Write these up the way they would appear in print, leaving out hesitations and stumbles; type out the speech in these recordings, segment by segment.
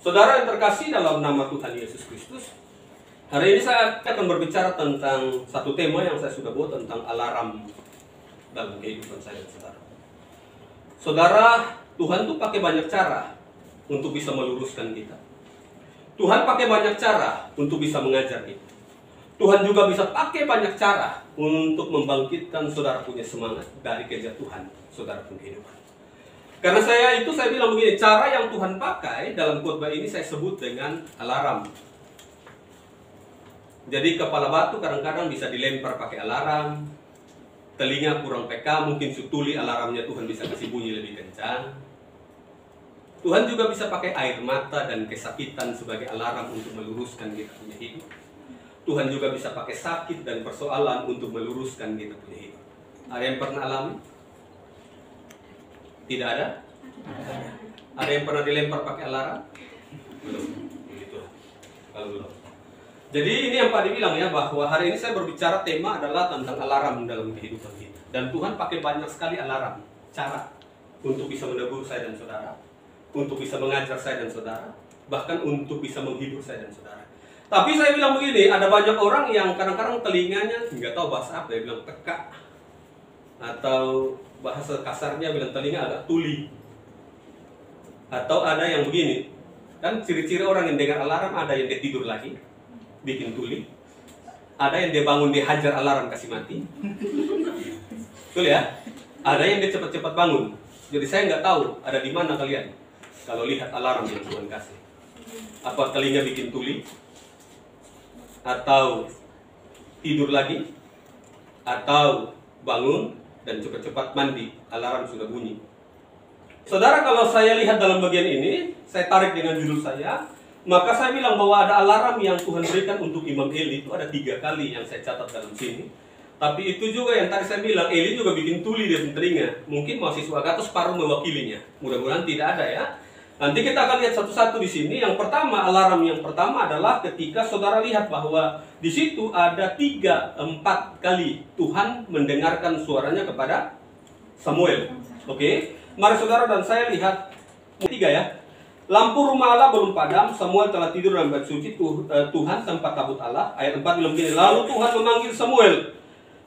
Saudara yang terkasih dalam nama Tuhan Yesus Kristus, hari ini saya akan berbicara tentang satu tema yang saya sudah buat tentang alarm dalam kehidupan saya dan saudara. Saudara, Tuhan tuh pakai banyak cara untuk bisa meluruskan kita. Tuhan pakai banyak cara untuk bisa mengajar kita. Tuhan juga bisa pakai banyak cara untuk membangkitkan saudara punya semangat dari kejatuhan saudara punya kehidupan. Karena saya bilang begini, cara yang Tuhan pakai dalam khotbah ini saya sebut dengan alarm. Jadi kepala batu kadang-kadang bisa dilempar pakai alarm, telinga kurang peka, mungkin sutuli alarmnya Tuhan bisa kasih bunyi lebih kencang. Tuhan juga bisa pakai air mata dan kesakitan sebagai alarm untuk meluruskan kita punya hidup. Tuhan juga bisa pakai sakit dan persoalan untuk meluruskan kita punya hidup. Ada yang pernah alami? Tidak ada? Ada yang pernah dilempar pakai alarm? Belum. Begitu. Kalau belum. Jadi ini yang Pak dibilang ya, bahwa hari ini saya berbicara tema adalah tentang alarm dalam kehidupan kita. Dan Tuhan pakai banyak sekali alarm, cara untuk bisa menegur saya dan saudara, untuk bisa mengajar saya dan saudara, bahkan untuk bisa menghibur saya dan saudara. Tapi saya bilang begini, ada banyak orang yang kadang-kadang telinganya nggak tahu bahasa apa, dia bilang peka, atau bahasa kasarnya bilang telinga agak tuli. Atau ada yang begini, kan ciri-ciri orang yang dengar alarm, ada yang dia tidur lagi, bikin tuli. Ada yang dia bangun, dia hajar alarm, kasih mati. Betul ya? Ada yang dia cepat-cepat bangun. Jadi saya nggak tahu ada di mana kalian kalau lihat alarm yang Tuhan kasih. Apa telinga bikin tuli? Atau tidur lagi? Atau bangun dan cepat-cepat mandi, alarm sudah bunyi. Saudara, kalau saya lihat dalam bagian ini, saya tarik dengan judul saya, maka saya bilang bahwa ada alarm yang Tuhan berikan untuk Imam Eli. Itu ada 3 kali yang saya catat dalam sini. Tapi itu juga yang tadi saya bilang, Eli juga bikin tuli di telinga. Mungkin mahasiswa atau separuh mewakilinya. Mudah-mudahan tidak ada ya. Nanti kita akan lihat satu-satu di sini. Yang pertama, alarm yang pertama adalah ketika saudara lihat bahwa di situ ada 3-4 kali Tuhan mendengarkan suaranya kepada Samuel. Oke, mari saudara dan saya lihat 3 ya. Lampu rumah Allah belum padam, Samuel telah tidur dalam bait suci Tuhan tempat tabut Allah. Ayat 4 bilang begini, lalu Tuhan memanggil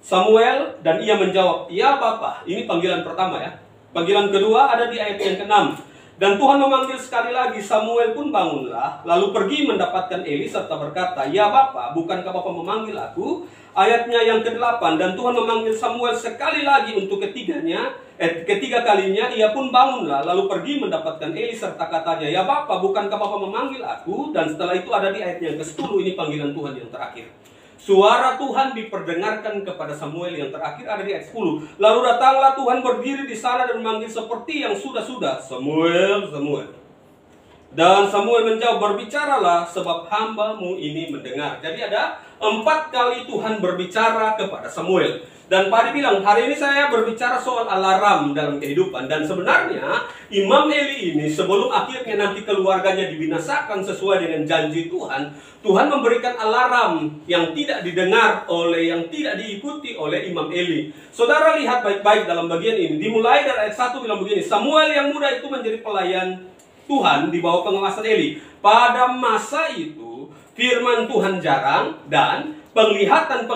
Samuel dan ia menjawab, ya Bapa. Ini panggilan pertama ya. Panggilan kedua ada di ayat yang ke-6. Dan Tuhan memanggil sekali lagi, Samuel pun bangunlah, lalu pergi mendapatkan Eli serta berkata, ya Bapa, bukankah Bapa memanggil aku? Ayatnya yang ke-8, dan Tuhan memanggil Samuel sekali lagi untuk ketiga kalinya, ia pun bangunlah, lalu pergi mendapatkan Eli serta katanya, ya Bapa, bukankah Bapa memanggil aku? Dan setelah itu ada di ayat yang ke-10, ini panggilan Tuhan yang terakhir. Suara Tuhan diperdengarkan kepada Samuel yang terakhir ada di ayat 10. Lalu datanglah Tuhan berdiri di sana dan memanggil seperti yang sudah-sudah, Samuel, Samuel. Dan Samuel menjawab, berbicaralah sebab hamba-Mu ini mendengar. Jadi ada 4 kali Tuhan berbicara kepada Samuel. Dan Pak bilang, hari ini saya berbicara soal alarm dalam kehidupan. Dan sebenarnya Imam Eli ini sebelum akhirnya nanti keluarganya dibinasakan sesuai dengan janji Tuhan, Tuhan memberikan alarm yang tidak didengar yang tidak diikuti oleh Imam Eli. Saudara lihat baik-baik dalam bagian ini. Dimulai dari ayat 1 bilang begini, Samuel yang muda itu menjadi pelayan Tuhan di bawah pengawasan Eli. Pada masa itu firman Tuhan jarang dan penglihatan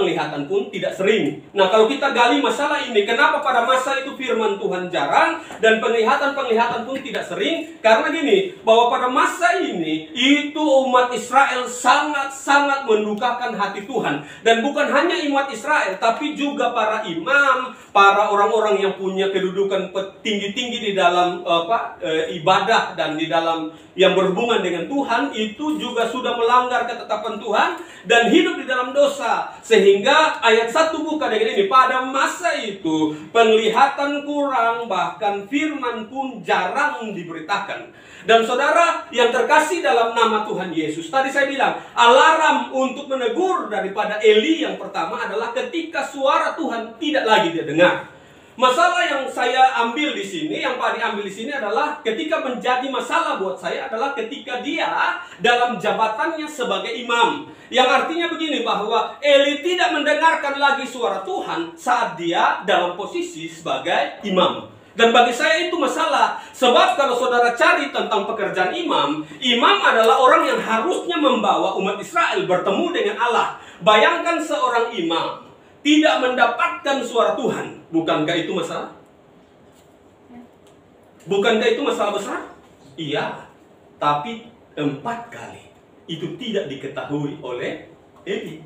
pun tidak sering. Nah, kalau kita gali masalah ini, kenapa pada masa itu firman Tuhan jarang dan penglihatan pun tidak sering? Karena gini, bahwa pada masa ini itu umat Israel sangat-sangat mendukakan hati Tuhan. Dan bukan hanya umat Israel, tapi juga para imam, para orang-orang yang punya kedudukan tinggi-tinggi di dalam ibadah dan di dalam yang berhubungan dengan Tuhan, itu juga sudah melanggar ketetapan Tuhan dan hidup di dalam dosa. Sehingga ayat 1 buka dengan ini, pada masa itu penglihatan kurang, bahkan firman pun jarang diberitakan. Dan saudara yang terkasih dalam nama Tuhan Yesus, tadi saya bilang alarm untuk menegur daripada Eli yang pertama adalah ketika suara Tuhan tidak lagi dia dengar. Masalah yang saya ambil di sini, yang Pak diambil di sini adalah ketika menjadi masalah buat saya adalah ketika dia dalam jabatannya sebagai imam. Yang artinya begini, bahwa Eli tidak mendengarkan lagi suara Tuhan saat dia dalam posisi sebagai imam. Dan bagi saya itu masalah. Sebab kalau saudara cari tentang pekerjaan imam, imam adalah orang yang harusnya membawa umat Israel bertemu dengan Allah. Bayangkan seorang imam tidak mendapatkan suara Tuhan. Bukankah itu masalah? Bukankah itu masalah besar? Iya. Tapi 4 kali itu tidak diketahui oleh Eli.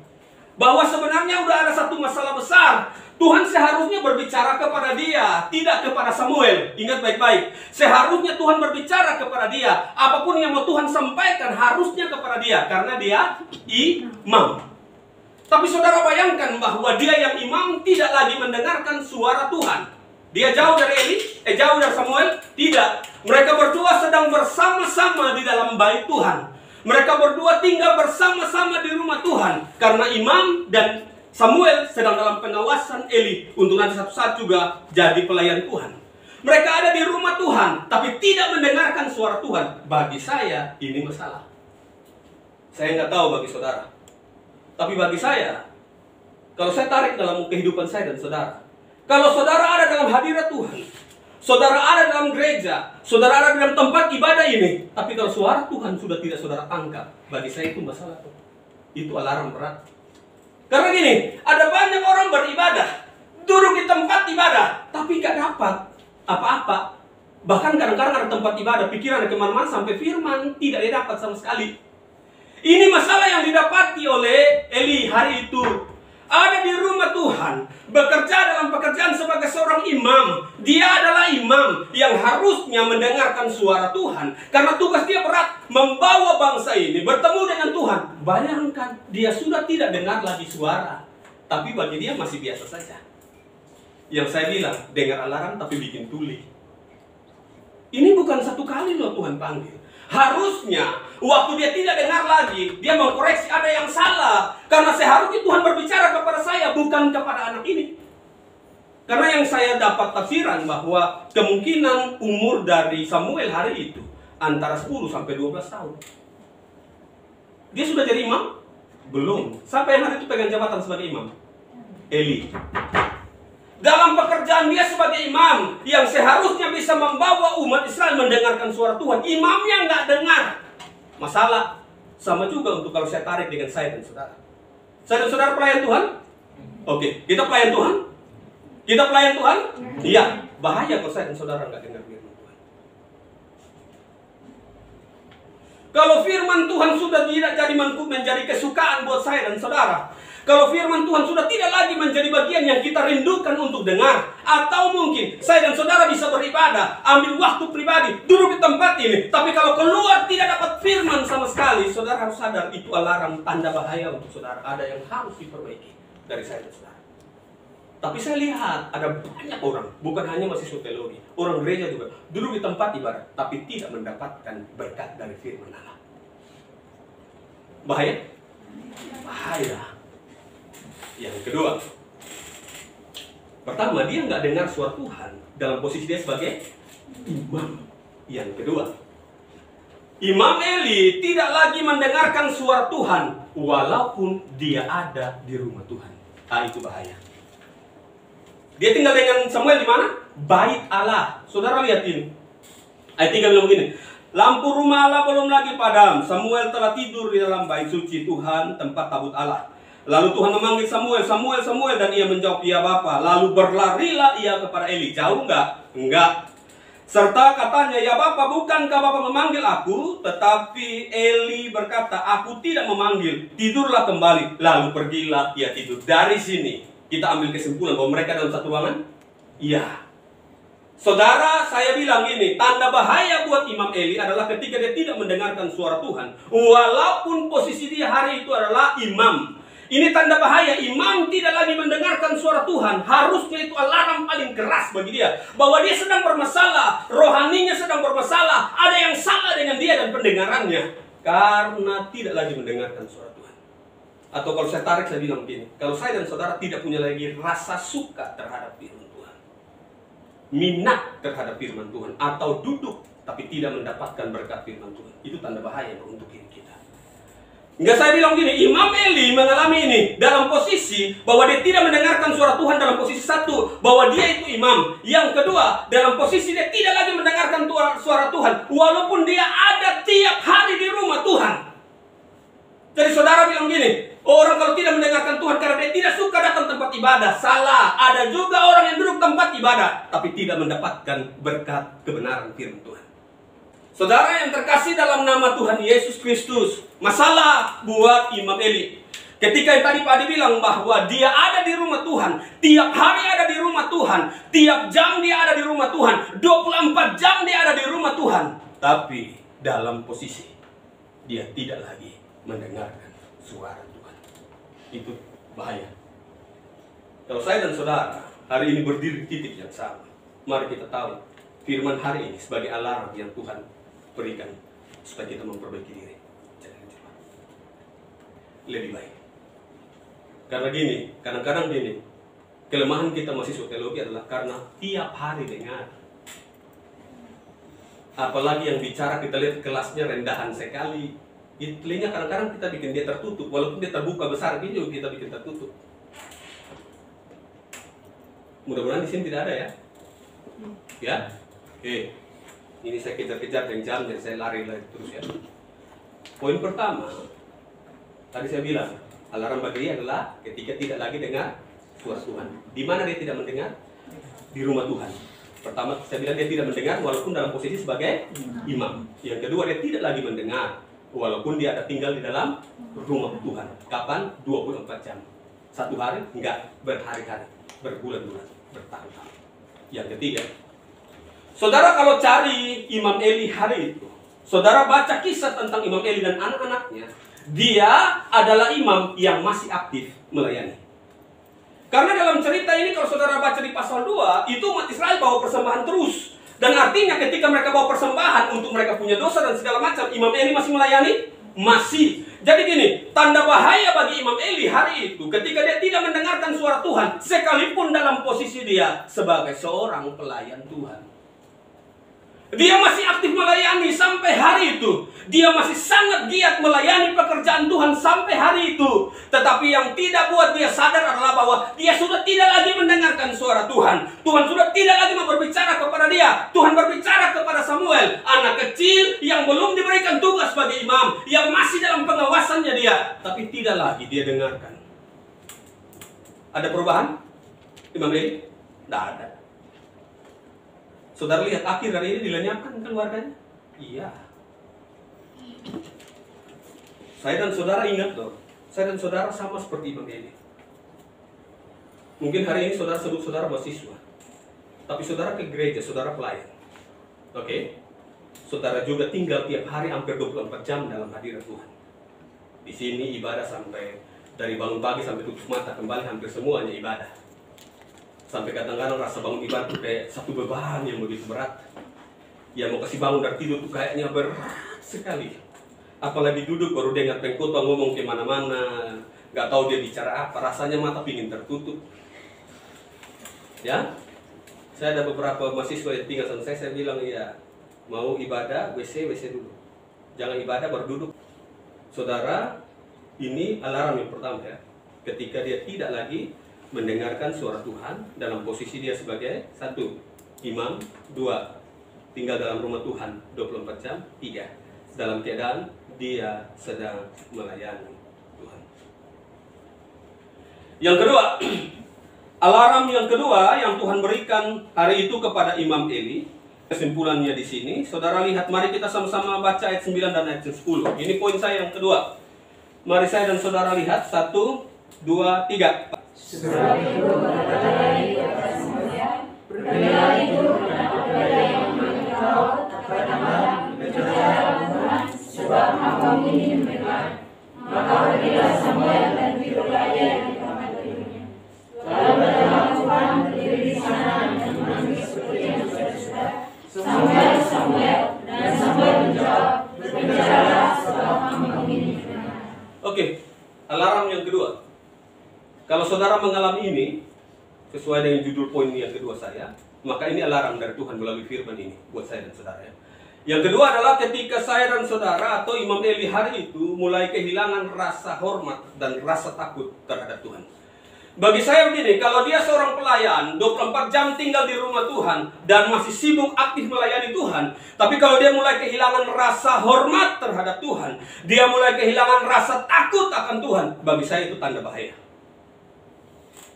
Bahwa sebenarnya udah ada satu masalah besar. Tuhan seharusnya berbicara kepada dia, tidak kepada Samuel. Ingat baik-baik. Seharusnya Tuhan berbicara kepada dia. Apapun yang mau Tuhan sampaikan harusnya kepada dia. Karena dia imam. Tapi saudara bayangkan bahwa dia yang imam tidak lagi mendengarkan suara Tuhan. Dia jauh dari Eli, jauh dari Samuel. Tidak. Mereka berdua sedang bersama-sama di dalam bait Tuhan. Mereka berdua tinggal bersama-sama di rumah Tuhan. Karena imam dan Samuel sedang dalam pengawasan Eli untuk nanti satu saat juga jadi pelayan Tuhan. Mereka ada di rumah Tuhan, tapi tidak mendengarkan suara Tuhan. Bagi saya, ini masalah. Saya nggak tahu bagi saudara. Tapi bagi saya, kalau saya tarik dalam kehidupan saya dan saudara, kalau saudara ada dalam hadirat Tuhan, saudara ada dalam gereja, saudara ada dalam tempat ibadah ini, tapi kalau suara Tuhan sudah tidak saudara tangkap, bagi saya itu masalah. Itu alarm berat. Karena gini, ada banyak orang beribadah, duduk di tempat ibadah, tapi gak dapat apa-apa. Bahkan kadang-kadang ada tempat ibadah, pikiran ada kemana-mana sampai firman tidak didapat sama sekali. Ini masalah yang didapati oleh Eli hari itu. Ada di rumah Tuhan, bekerja dalam pekerjaan sebagai seorang imam. Dia adalah imam yang harusnya mendengarkan suara Tuhan. Karena tugas dia berat, membawa bangsa ini bertemu dengan Tuhan. Bayangkan, dia sudah tidak dengar lagi suara. Tapi bagi dia masih biasa saja. Yang saya bilang, dengar alarm tapi bikin tuli. Ini bukan satu kali loh Tuhan panggil. Harusnya waktu dia tidak dengar lagi, dia mengkoreksi ada yang salah. Karena seharusnya Tuhan berbicara kepada saya, bukan kepada anak ini. Karena yang saya dapat tafsiran bahwa kemungkinan umur dari Samuel hari itu antara 10 sampai 12 tahun. Dia sudah jadi imam? Belum. Siapa yang hari itu pegang jabatan sebagai imam? Eli. Dalam pekerjaan dia sebagai imam yang seharusnya bisa membawa umat Israel mendengarkan suara Tuhan, imamnya nggak dengar. Masalah. Sama juga untuk kalau saya tarik dengan saya dan saudara. Saya dan saudara pelayan Tuhan? Oke, kita pelayan Tuhan? Kita pelayan Tuhan? Iya. Bahaya kalau saya dan saudara nggak dengar firman Tuhan. Kalau firman Tuhan sudah tidak jadi menjadi kesukaan buat saya dan saudara, kalau firman Tuhan sudah tidak lagi menjadi bagian yang kita rindukan untuk dengar, atau mungkin saya dan saudara bisa beribadah, ambil waktu pribadi, duduk di tempat ini, tapi kalau keluar tidak dapat firman sama sekali, saudara harus sadar itu alarm tanda bahaya untuk saudara. Ada yang harus diperbaiki dari saya dan saudara. Tapi saya lihat ada banyak orang, bukan hanya mahasiswa teologi, orang gereja juga duduk di tempat ibadah, tapi tidak mendapatkan berkat dari firman Allah. Bahaya? Bahaya. Yang kedua, pertama dia nggak dengar suara Tuhan dalam posisi dia sebagai imam. Yang kedua, Imam Eli tidak lagi mendengarkan suara Tuhan walaupun dia ada di rumah Tuhan. Itu bahaya. Dia tinggal dengan Samuel di mana? Bait Allah. Saudara lihat ini. Ayat 3 bilang begini. Lampu rumah Allah belum lagi padam. Samuel telah tidur di dalam bait suci Tuhan, tempat tabut Allah. Lalu Tuhan memanggil Samuel, Samuel, Samuel, dan ia menjawab, "Ya Bapa." Lalu berlarilah ia kepada Eli. Jauh enggak? Enggak. Serta katanya, "Ya Bapa, bukankah Bapa memanggil aku?" Tetapi Eli berkata, "Aku tidak memanggil. Tidurlah kembali." Lalu pergilah ia tidur. Dari sini kita ambil kesimpulan bahwa mereka dalam satu ruangan? Iya. Saudara, saya bilang ini, tanda bahaya buat Imam Eli adalah ketika dia tidak mendengarkan suara Tuhan. Walaupun posisi dia hari itu adalah imam. Ini tanda bahaya, imam tidak lagi mendengarkan suara Tuhan. Harusnya itu alarm paling keras bagi dia. Bahwa dia sedang bermasalah, rohaninya sedang bermasalah. Ada yang salah dengan dia dan pendengarannya. Karena tidak lagi mendengarkan suara Tuhan. Atau kalau saya tarik, saya bilang begini. Kalau saya dan saudara tidak punya lagi rasa suka terhadap firman Tuhan. Minat terhadap firman Tuhan. Atau duduk tapi tidak mendapatkan berkat firman Tuhan. Itu tanda bahaya untuk diri kita. Enggak, saya bilang gini, Imam Eli mengalami ini dalam posisi bahwa dia tidak mendengarkan suara Tuhan dalam posisi satu, bahwa dia itu imam. Yang kedua, dalam posisi dia tidak lagi mendengarkan suara Tuhan, walaupun dia ada tiap hari di rumah Tuhan. Jadi saudara bilang gini, orang kalau tidak mendengarkan Tuhan karena dia tidak suka datang tempat ibadah, salah. Ada juga orang yang duduk tempat ibadah, tapi tidak mendapatkan berkat kebenaran firman Tuhan. Saudara yang terkasih dalam nama Tuhan Yesus Kristus, masalah buat Imam Eli. Ketika yang tadi Pak Adi bilang bahwa dia ada di rumah Tuhan, tiap hari ada di rumah Tuhan, tiap jam dia ada di rumah Tuhan, 24 jam dia ada di rumah Tuhan. Tapi dalam posisi dia tidak lagi mendengarkan suara Tuhan. Itu bahaya. Kalau saya dan saudara hari ini berdiri di titik yang sama, mari kita tahu firman hari ini sebagai alarm yang Tuhan berikan supaya kita memperbaiki diri. Jangan cepat. Lebih baik. Karena gini, kadang-kadang gini, kelemahan kita mahasiswa teologi adalah karena tiap hari dengar. Apalagi yang bicara kita lihat kelasnya rendahan sekali. Telinga kadang-kadang kita bikin dia tertutup, walaupun dia terbuka besar, dia juga kita bikin tertutup. Mudah-mudahan di sini tidak ada ya. Ya, oke. Ini saya kejar-kejar dengan jam, jadi saya lari terus ya. Poin pertama, tadi saya bilang, alarm bagi dia adalah ketika tidak lagi dengar suara Tuhan. Di mana dia tidak mendengar? Di rumah Tuhan. Pertama, saya bilang dia tidak mendengar walaupun dalam posisi sebagai imam. Yang kedua, dia tidak lagi mendengar walaupun dia ada tinggal di dalam rumah Tuhan. Kapan? 24 jam. Satu hari? Enggak. Berhari-hari. Berbulan-bulan. Bertahun-tahun. Yang ketiga, saudara kalau cari Imam Eli hari itu, saudara baca kisah tentang Imam Eli dan anak-anaknya, dia adalah imam yang masih aktif melayani. Karena dalam cerita ini kalau saudara baca di pasal 2, itu umat Israel bawa persembahan terus. Dan artinya ketika mereka bawa persembahan untuk mereka punya dosa dan segala macam, Imam Eli masih melayani? Masih. Jadi gini, tanda bahaya bagi Imam Eli hari itu ketika dia tidak mendengarkan suara Tuhan, sekalipun dalam posisi dia sebagai seorang pelayan Tuhan. Dia masih aktif melayani sampai hari itu. Dia masih sangat giat melayani pekerjaan Tuhan sampai hari itu. Tetapi yang tidak buat dia sadar adalah bahwa dia sudah tidak lagi mendengarkan suara Tuhan. Tuhan sudah tidak lagi berbicara kepada dia. Tuhan berbicara kepada Samuel, anak kecil yang belum diberikan tugas sebagai imam, yang masih dalam pengawasannya dia. Tapi tidak lagi dia dengarkan. Ada perubahan? Imam Eli? Tidak ada. Saudara lihat akhir dari ini dilenyapkan keluarganya? Iya. Saya dan saudara ingat loh, saya dan saudara sama seperti Imam Eli. Mungkin hari ini saudara sebut saudara mahasiswa, tapi saudara ke gereja, saudara pelayan. Oke? Saudara juga tinggal tiap hari hampir 24 jam dalam hadirat Tuhan. Di sini ibadah sampai dari bangun pagi sampai tutup mata kembali hampir semuanya ibadah. Sampai kadang-kadang rasa bangun ibadah tuh kayak satu beban yang begitu berat. Ya mau kasih bangun dari tidur tuh kayaknya berat sekali. Apalagi duduk baru dengar pengkhotbah ngomong kemana-mana, nggak tahu dia bicara apa, rasanya mata pingin tertutup. Ya, saya ada beberapa mahasiswa yang tinggal sama saya bilang ya mau ibadah WC dulu, jangan ibadah baru duduk. Saudara, ini alarm yang pertama ya, ketika dia tidak lagi mendengarkan suara Tuhan dalam posisi dia sebagai satu, imam, 2, tinggal dalam rumah Tuhan 24 jam, 3, dalam keadaan dia sedang melayani Tuhan. Yang kedua, alarm yang kedua yang Tuhan berikan hari itu kepada Imam Eli, kesimpulannya di sini, saudara lihat, mari kita sama-sama baca ayat 9 dan ayat 10. Ini poin saya yang kedua. Mari saya dan saudara lihat, 1, 2, 3. Sebab itu berkata-kata atas semuanya, berilah itu kepada yang engkau katakan berbicara Tuhan, sebab engkau ini mendengar. Maka pergilah Samuel dan tidurlah ia di kamar tidurnya. Lalu datanglah Tuhan berdiri di sana dan menangis seperti yang sudah. Samuel, Samuel, dan Samuel menjawab, berbicaralah sebab engkau ini mendengar. Oke, alarm yang kedua. Kalau saudara mengalami ini, sesuai dengan judul poin yang kedua saya, maka ini alarm dari Tuhan melalui firman ini buat saya dan saudara ya. Yang kedua adalah ketika saya dan saudara atau Imam Eli hari itu mulai kehilangan rasa hormat dan rasa takut terhadap Tuhan. Bagi saya begini, kalau dia seorang pelayan 24 jam tinggal di rumah Tuhan dan masih sibuk aktif melayani Tuhan, tapi kalau dia mulai kehilangan rasa hormat terhadap Tuhan, dia mulai kehilangan rasa takut akan Tuhan, bagi saya itu tanda bahaya.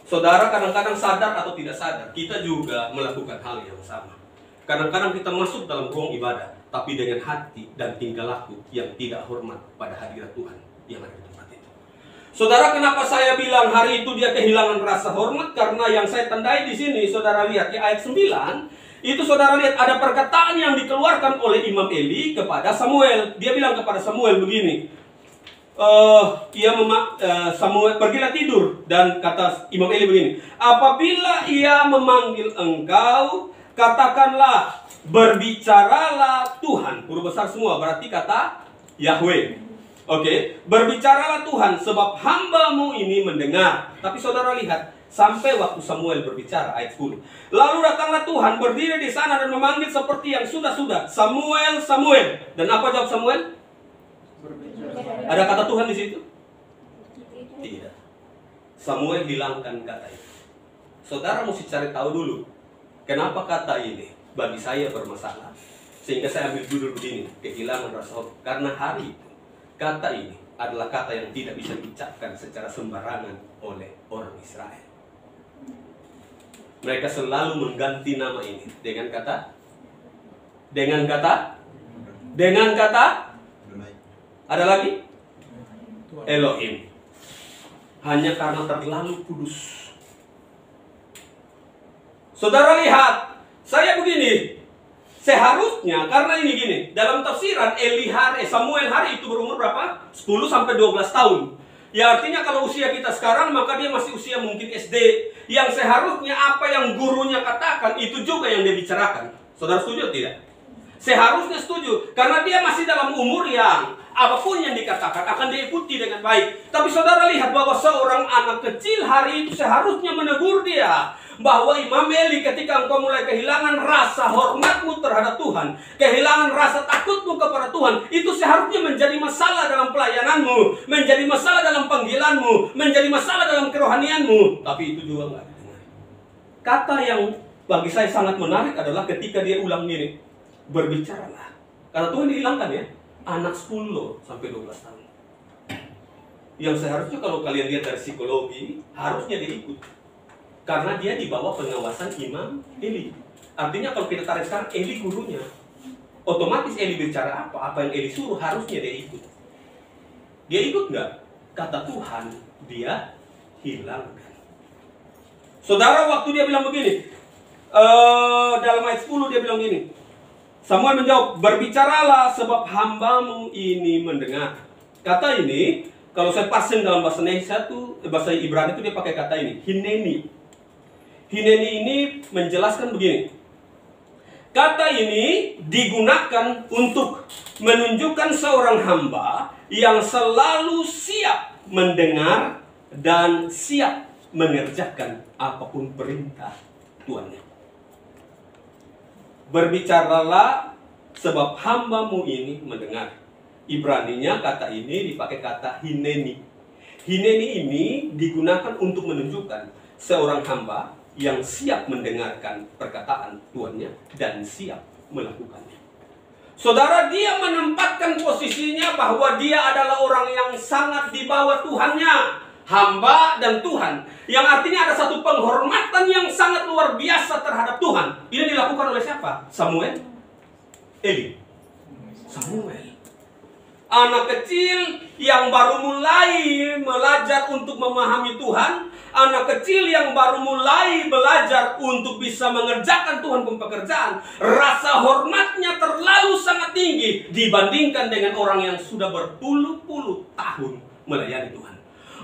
Saudara kadang-kadang sadar atau tidak sadar, kita juga melakukan hal yang sama. Kadang-kadang kita masuk dalam ruang ibadah, tapi dengan hati dan tingkah laku yang tidak hormat pada hadirat Tuhan yang ada di tempat itu. Saudara, kenapa saya bilang hari itu dia kehilangan rasa hormat? Karena yang saya tandai di sini, saudara lihat di ayat 9, itu saudara lihat ada perkataan yang dikeluarkan oleh Imam Eli kepada Samuel. Dia bilang kepada Samuel begini, Samuel pergilah tidur, dan kata Imam Eli begini, apabila ia memanggil engkau, katakanlah, berbicaralah Tuhan. Huruf besar semua, berarti kata Yahweh. Oke, berbicaralah Tuhan, sebab hambamu ini mendengar. Tapi saudara lihat, sampai waktu Samuel berbicara, ayat 10. Lalu datanglah Tuhan, berdiri di sana dan memanggil seperti yang sudah-sudah, Samuel, Samuel. Dan apa jawab Samuel? Ada kata Tuhan di situ? Tidak. Samuel hilangkan kata itu. Saudara mesti cari tahu dulu, kenapa kata ini bagi saya bermasalah. Sehingga saya ambil judul begini, kehilangan rasa hormat. Karena hari itu, kata ini adalah kata yang tidak bisa diucapkan secara sembarangan oleh orang Israel. Mereka selalu mengganti nama ini dengan kata ada lagi Elohim. Hanya karena terlalu kudus. Saudara lihat, saya begini, seharusnya karena ini gini, dalam tafsiran Samuel hari itu berumur berapa? 10 sampai 12 tahun. Ya artinya kalau usia kita sekarang, maka dia masih usia mungkin SD. Yang seharusnya apa yang gurunya katakan, itu juga yang dia bicarakan. Saudara setuju tidak? Seharusnya setuju, karena dia masih dalam umur yang apapun yang dikatakan akan diikuti dengan baik. Tapi saudara lihat bahwa seorang anak kecil hari itu seharusnya menegur dia, bahwa Imam Eli, ketika engkau mulai kehilangan rasa hormatmu terhadap Tuhan, kehilangan rasa takutmu kepada Tuhan, itu seharusnya menjadi masalah dalam pelayananmu, menjadi masalah dalam panggilanmu, menjadi masalah dalam kerohanianmu. Tapi itu juga enggak didengar. Kata yang bagi saya sangat menarik adalah ketika dia ulang gini, berbicaralah. Karena Tuhan dihilangkan ya, anak 10 sampai 12 tahun. Yang seharusnya kalau kalian lihat dari psikologi, harusnya dia ikut. Karena dia di bawah pengawasan Imam Eli. Artinya kalau kita tarik sekarang, Eli gurunya. Otomatis Eli bicara apa yang Eli suruh, harusnya dia ikut. Dia ikut nggak? Kata Tuhan, dia hilangkan. Saudara, waktu dia bilang begini, dalam ayat 10 dia bilang gini, Samuel menjawab, berbicaralah sebab hambamu ini mendengar. Kata ini, kalau saya pasin dalam bahasa Indonesia tuh, bahasa Ibrani itu dia pakai kata ini, hineni. Hineni ini menjelaskan begini. Kata ini digunakan untuk menunjukkan seorang hamba yang selalu siap mendengar dan siap mengerjakan apapun perintah Tuannya. Berbicaralah sebab hambamu ini mendengar. Ibraninya kata ini dipakai kata hineni. Hineni ini digunakan untuk menunjukkan seorang hamba yang siap mendengarkan perkataan Tuannya dan siap melakukannya. Saudara, dia menempatkan posisinya bahwa dia adalah orang yang sangat di bawah Tuhannya, hamba dan Tuhan, yang artinya ada satu penghormatan yang sangat luar biasa terhadap Tuhan. Ini dilakukan oleh siapa? Samuel? Eli? Samuel. Anak kecil yang baru mulai belajar untuk memahami Tuhan, anak kecil yang baru mulai belajar untuk bisa mengerjakan Tuhan pekerjaan, rasa hormatnya terlalu sangat tinggi dibandingkan dengan orang yang sudah berpuluh-puluh tahun melayani Tuhan.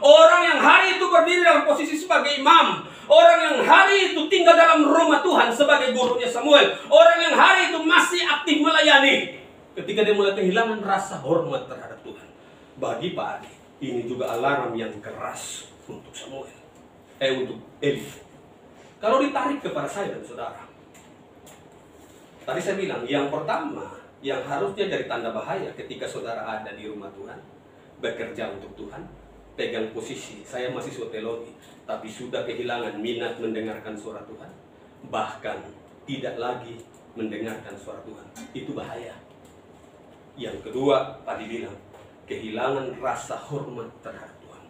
Orang yang hari itu berdiri dalam posisi sebagai imam, orang yang hari itu tinggal dalam rumah Tuhan sebagai gurunya Samuel, orang yang hari itu masih aktif melayani. Ketika dia mulai kehilangan rasa hormat terhadap Tuhan, bagi Pak Adi, ini juga alarm yang keras untuk Samuel, untuk Eli. Kalau ditarik kepada saya dan saudara, tadi saya bilang, yang pertama, yang harusnya jadi tanda bahaya ketika saudara ada di rumah Tuhan, bekerja untuk Tuhan, pegang posisi, saya mahasiswa teologi, tapi sudah kehilangan minat mendengarkan suara Tuhan, bahkan tidak lagi mendengarkan suara Tuhan. Itu bahaya. Yang kedua, Pak bilang, kehilangan rasa hormat terhadap Tuhan.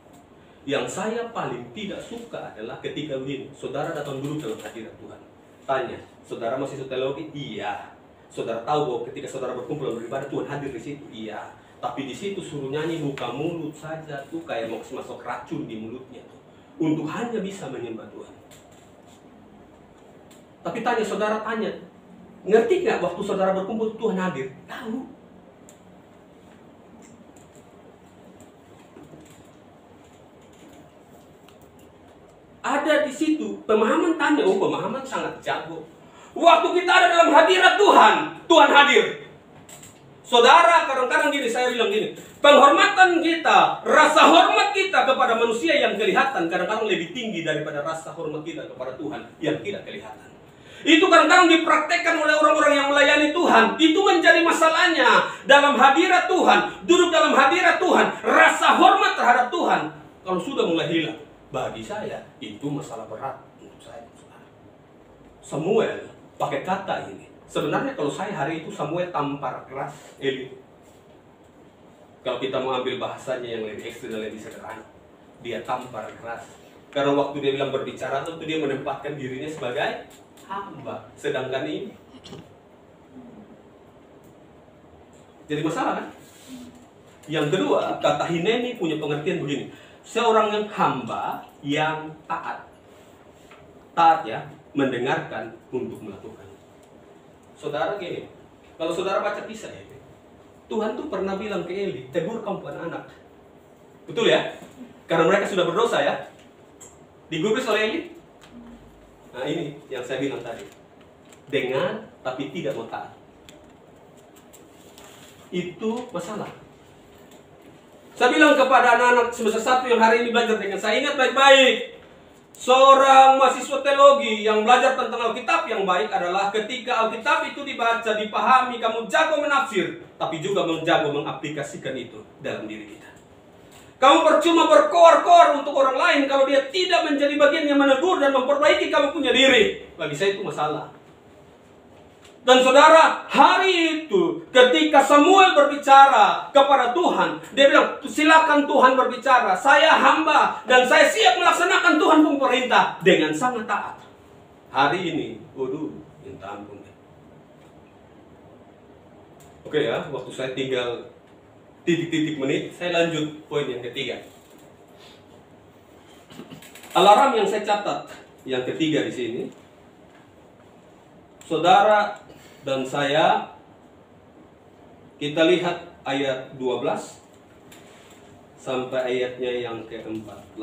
Yang saya paling tidak suka adalah ketika begini, saudara datang dulu dalam hadirat Tuhan. Tanya, saudara mahasiswa teologi? Iya. Saudara tahu bahwa ketika saudara berkumpul dan beribadah, Tuhan hadir di situ? Iya. Tapi di situ suruh nyanyi buka mulut saja tuh kayak mau masuk racun di mulutnya tuh, untuk hanya bisa menyembah Tuhan. Tapi tanya, saudara tanya, ngerti nggak waktu saudara berkumpul Tuhan hadir? Tahu. Ada di situ pemahaman, tanya, oh pemahaman sangat jago. Waktu kita ada dalam hadirat Tuhan, Tuhan hadir. Saudara, kadang-kadang gini, saya bilang gini, penghormatan kita, rasa hormat kita kepada manusia yang kelihatan kadang-kadang lebih tinggi daripada rasa hormat kita kepada Tuhan yang tidak kelihatan. Itu kadang-kadang dipraktekkan oleh orang-orang yang melayani Tuhan. Itu menjadi masalahnya dalam hadirat Tuhan, duduk dalam hadirat Tuhan, rasa hormat terhadap Tuhan kalau sudah mulai hilang, bagi saya itu masalah berat untuk saya. Samuel pakai kata ini. Sebenarnya kalau saya hari itu Samuel tampar keras Eli. Kalau kita mau ambil bahasanya yang lebih ekstrim dan lebih sederhana, dia tampar keras. Karena waktu dia bilang berbicara, tentu dia menempatkan dirinya sebagai hamba. Sedangkan ini jadi masalah kan? Yang kedua, kata Hineni punya pengertian begini. Seorang yang hamba yang taat. Taat ya, mendengarkan untuk melakukan. Saudara gini, kalau saudara baca kisah ini, Tuhan tuh pernah bilang ke Eli, tegur kamu anak-anak. Betul ya? Karena mereka sudah berdosa ya. Digubris oleh Eli. Nah ini yang saya bilang tadi. Dengar tapi tidak mau taat. Itu masalah. Saya bilang kepada anak-anak semester 1 yang hari ini belajar dengan saya, ingat baik-baik. Seorang mahasiswa teologi yang belajar tentang Alkitab yang baik adalah ketika Alkitab itu dibaca, dipahami, kamu jago menafsir, tapi juga menjago mengaplikasikan itu dalam diri kita. Kamu percuma berkoar-koar untuk orang lain kalau dia tidak menjadi bagian yang menegur dan memperbaiki kamu punya diri. Bagi saya itu masalah. Dan saudara, hari itu ketika Samuel berbicara kepada Tuhan, dia bilang, silakan Tuhan berbicara, saya hamba dan saya siap melaksanakan Tuhan pun perintah dengan sangat taat. Hari ini, waduh, minta ampun. Oke ya, waktu saya tinggal titik-titik menit, saya lanjut poin yang ketiga. Alarm yang saya catat, yang ketiga di sini, saudara dan saya, kita lihat ayat 12 sampai ayatnya yang ke-14.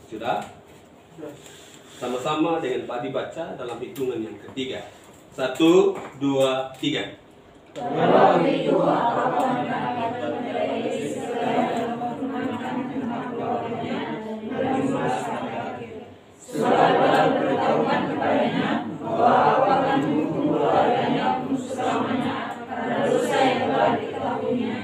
Sudah? Sama-sama dengan Pak dibaca dalam hitungan yang ketiga. 1, 2, 3. Dalam itu apapun kata-kata dari segala dalam mempermainkan tentang keluarganya dan masyarakat. Sebab telah beritahukan kepadanya bahwa aku akan menghukum keluarganya untuk selamanya karena dosa yang telah diketahuinya,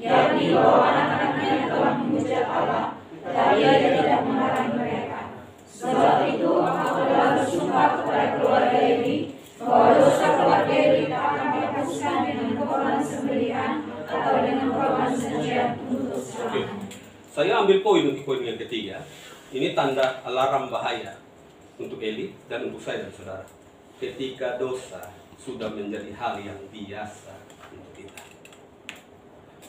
yakni bahwa anak-anaknya telah menghujat Allah, tetapi ia tidak melarang mereka. Sebab itu aku telah bersumpah kepada keluarga Eli bahwa dosa keluarga Eli tak akan dihapuskan dengan korban sembelihan atau dengan korban sajian untuk selamanya. Saya ambil poin untuk poin yang ketiga. Ini tanda alarm bahaya untuk Eli dan untuk saya dan saudara. Ketika dosa sudah menjadi hal yang biasa untuk kita.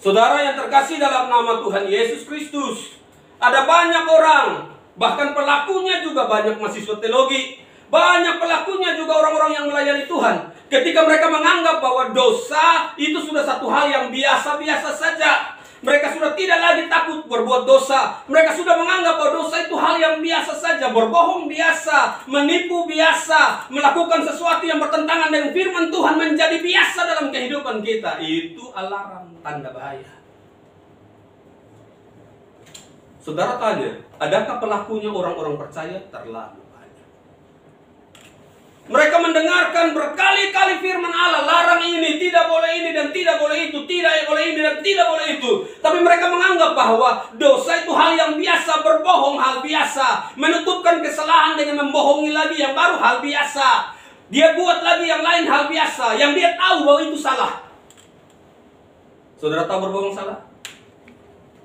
Saudara yang terkasih dalam nama Tuhan Yesus Kristus, ada banyak orang, bahkan pelakunya juga banyak mahasiswa teologi, banyak pelakunya juga orang-orang yang melayani Tuhan. Ketika mereka menganggap bahwa dosa itu sudah satu hal yang biasa-biasa saja. Mereka sudah tidak lagi takut berbuat dosa. Mereka sudah menganggap bahwa dosa itu hal yang biasa saja. Berbohong biasa, menipu biasa, melakukan sesuatu yang bertentangan dengan firman Tuhan menjadi biasa dalam kehidupan kita. Itu alarm tanda bahaya. Saudara tanya, adakah pelakunya orang-orang percaya? Terlalu banyak. Mereka mendengarkan berkali-kali firman Allah, larang ini, tidak boleh ini dan tidak boleh itu, tidak boleh ini dan tidak boleh itu. Tapi mereka menganggap bahwa dosa itu hal yang biasa, berbohong hal biasa, menutupkan kesalahan dengan membohongi lagi yang baru hal biasa. Dia buat lagi yang lain hal biasa, yang dia tahu bahwa itu salah. Saudara tahu berbohong salah?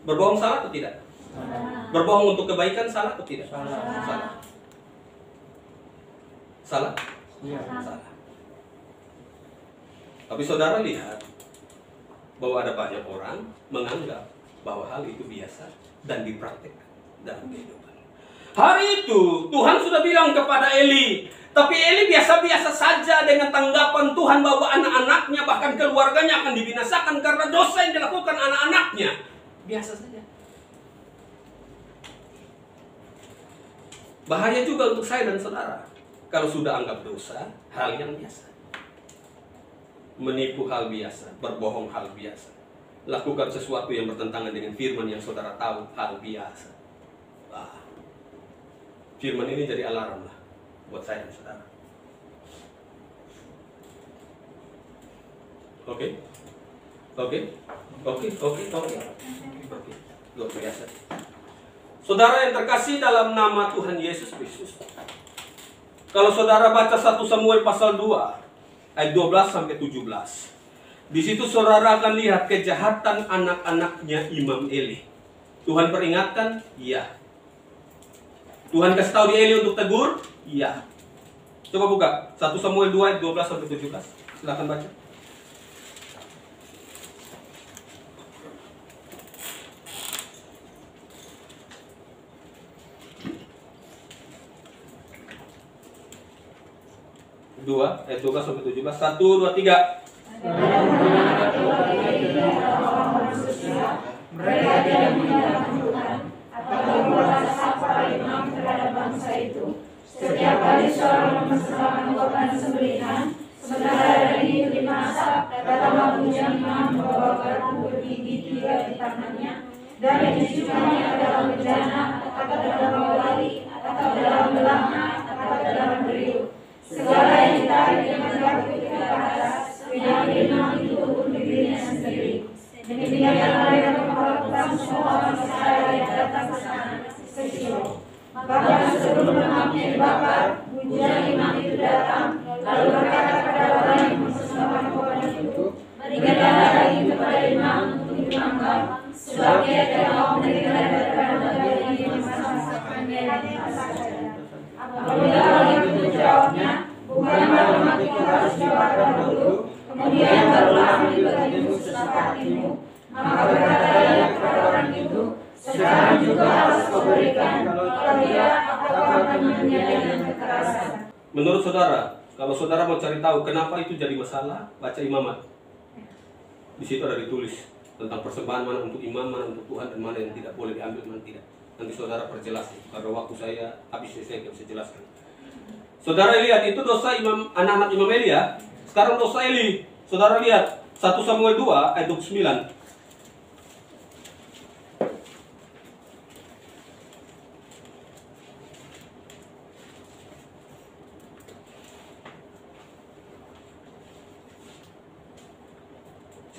Berbohong salah atau tidak? Berbohong untuk kebaikan salah atau tidak? Salah. Salah? Salah. Tapi saudara lihat bahwa ada banyak orang menganggap bahwa hal itu biasa dan dipraktikkan dalam kehidupan. Hari itu Tuhan sudah bilang kepada Eli, tapi Eli biasa-biasa saja dengan tanggapan Tuhan bahwa anak-anaknya bahkan keluarganya akan dibinasakan karena dosa yang dilakukan anak-anaknya. Biasa saja. Bahaya juga untuk saya dan saudara kalau sudah anggap dosa hal yang biasa. Menipu hal biasa, berbohong hal biasa. Lakukan sesuatu yang bertentangan dengan firman yang saudara tahu hal biasa. Firman ini jadi alarm lah buat saya dan saudara. Oke. Luar biasa. Saudara yang terkasih dalam nama Tuhan Yesus Kristus. Kalau saudara baca 1 Samuel pasal 2 ayat 12 sampai 17. Di situ saudara akan lihat kejahatan anak-anaknya Imam Eli. Tuhan peringatkan? Iya. Tuhan kasih tahu di Eli untuk tegur? Iya. Coba buka 1 Samuel 2 ayat 12 sampai 17. Silakan baca. Ayat 12 sampai 17. 1, 2, 3. Mereka tidak meninggalkan Tuhan atau merasa para imam terhadap bangsa itu. Setiap kali seorang mempersembahkan korban sembelihan, sementara daging itu dimasak, datanglah bujang imam membawa garpu bergigi 3 di tangannya, dan dicucuknya ke dalam bejana, atau ke dalam bawali, atau ke dalam belanga, atau ke dalam beriuk. Segala yang ditarik dengan garpu itu ke atas, penyakit imam itu untuk dirinya sendiri. Demikian mereka memperlakukan semua orang Israel yang datang ke sana ke Shilo. Bahkan sebelum lemaknya dibakar, bujang imam itu datang, lalu berkata kepada orang yang mempersembahkan korban itu, berikanlah daging kepada imam untuk dimanggang, sebab dia tidak mau menerima daripada bagian yang dimasak-masakkannya di atas saja. Apabila orang itu jawabnya, bukanlah lemak itu harus dibakar dulu, kemudian barulah ambil bagian khusus hatimu, maka berkatalah ia kepada orang itu, sekarang juga harus kau berikan, kalau tidak aku akan menganiaya dengan kekerasan. Menurut saudara, kalau saudara mau cari tahu kenapa itu jadi masalah, baca Imamat. Di situ ada ditulis tentang persembahan mana untuk imam, mana untuk Tuhan, dan mana yang tidak boleh diambil, mana tidak. Nanti saudara perjelas, karena waktu saya habis, saya tidak bisa jelaskan. Saudara lihat itu dosa imam, anak-anak Imam Eli ya. Sekarang dosa Eli. Saudara lihat 1 Samuel 2 ayat 29.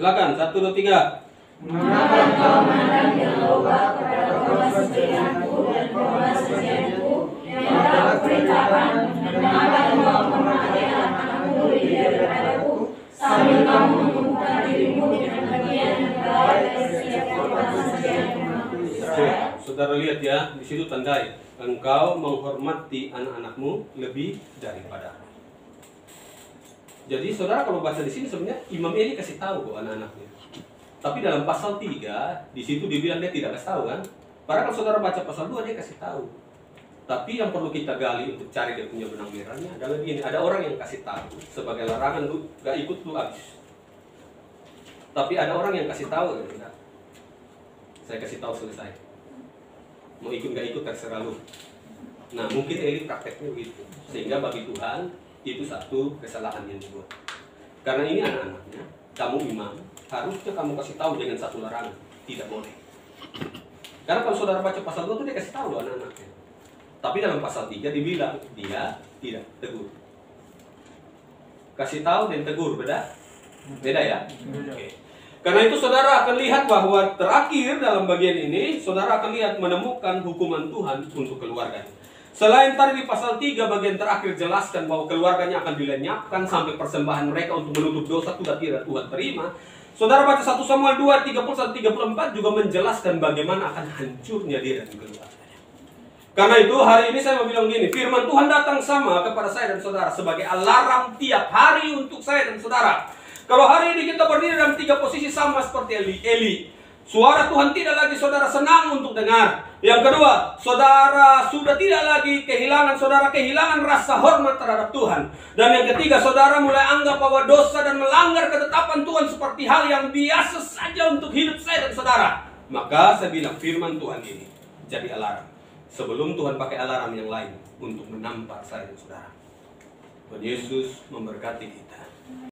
Silakan 1, 2, 3. Mengapa engkau memandang yang loba kepada korban sembelihanku dan korban sajianku yang telah kuperintahkan, dan mengapa engkau memakai anak-anakku lebih daripadaku, sambil kamu mengumpulkan dirimu dengan bagian yang baik dari setiap korban sajian umatku Israel. Saudara lihat ya, di situ tandai, engkau menghormati anak-anakmu lebih daripada. Jadi saudara kalau baca di sini sebenarnya Imam Eli kasih tahu kok anak-anaknya. Tapi dalam pasal 3, di situ dibilang dia tidak kasih tahu kan? Padahal kalau saudara baca pasal 2 dia kasih tahu. Tapi yang perlu kita gali untuk cari dia punya benang merahnya adalah begini, ada orang yang kasih tahu sebagai larangan, lu gak ikut lu habis. Tapi ada orang yang kasih tahu, ya, saya kasih tahu selesai. Mau ikut gak ikut terserah lu. Nah mungkin Eli prakteknya begitu. Sehingga bagi Tuhan itu satu kesalahan yang dibuat. Karena ini anak-anaknya, kamu imam, harusnya kamu kasih tahu dengan satu larangan, tidak boleh. Karena kalau saudara baca pasal 2 itu dia kasih tahu loh anak-anaknya. Tapi dalam pasal 3 dibilang dia tidak tegur. kasih tahu dan tegur, beda? Beda ya? Oke. Karena itu saudara akan lihat bahwa terakhir dalam bagian ini, saudara akan lihat menemukan hukuman Tuhan untuk keluarganya. Selain tadi di pasal 3 bagian terakhir jelaskan bahwa keluarganya akan dilenyapkan sampai persembahan mereka untuk menutup dosa tidak Tuhan terima. Saudara baca 1 Samuel 2, 31-34 juga menjelaskan bagaimana akan hancurnya dia dan keluarganya. Karena itu hari ini saya mau bilang gini, firman Tuhan datang sama kepada saya dan saudara sebagai alarm tiap hari untuk saya dan saudara. Kalau hari ini kita berdiri dalam 3 posisi sama seperti Eli. Suara Tuhan tidak lagi saudara senang untuk dengar. Yang kedua, saudara sudah tidak lagi kehilangan rasa hormat terhadap Tuhan. Dan yang ketiga, saudara mulai anggap bahwa dosa dan melanggar ketetapan Tuhan seperti hal yang biasa saja untuk hidup saya dan saudara. Maka saya bilang firman Tuhan ini jadi alarm. Sebelum Tuhan pakai alarm yang lain untuk menampar saya dan saudara. Tuhan Yesus memberkati kita.